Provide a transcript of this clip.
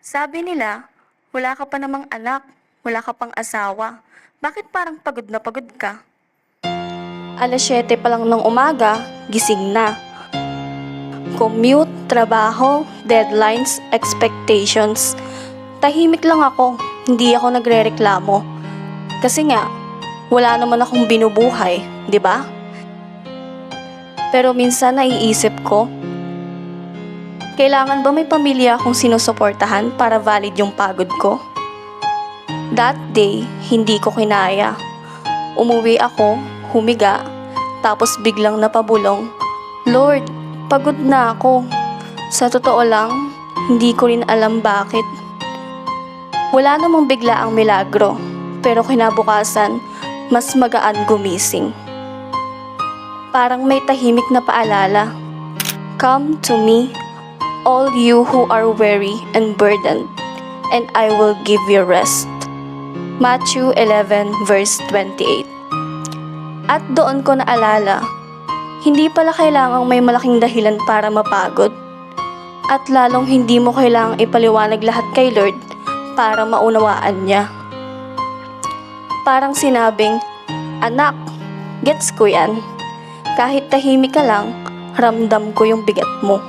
Sabi nila, wala ka pa namang anak, wala ka pang asawa. Bakit parang pagod na pagod ka? Alas 7 pa lang ng umaga, gising na. Commute, trabaho, deadlines, expectations. Tahimik lang ako, hindi ako nagrereklamo. Kasi nga, wala naman akong binubuhay, di ba? Pero minsan naiisip ko, kailangan ba may pamilya akong sinusuportahan para valid yung pagod ko? That day, hindi ko kinaya. Umuwi ako, humiga, tapos biglang napabulong, Lord, pagod na ako. Sa totoo lang, hindi ko rin alam bakit. Wala namang bigla ang milagro, pero kinabukasan, mas magaan gumising. Parang may tahimik na paalala. Come to me, all you who are weary and burdened, and I will give you rest. Matthew 11 verse 28. At doon ko naalala, hindi pala kailangang may malaking dahilan para mapagod. At lalong hindi mo kailangang ipaliwanag lahat kay Lord para maunawaan niya. Parang sinabing, anak, gets ko yan. Kahit tahimik ka lang, ramdam ko yung bigat mo.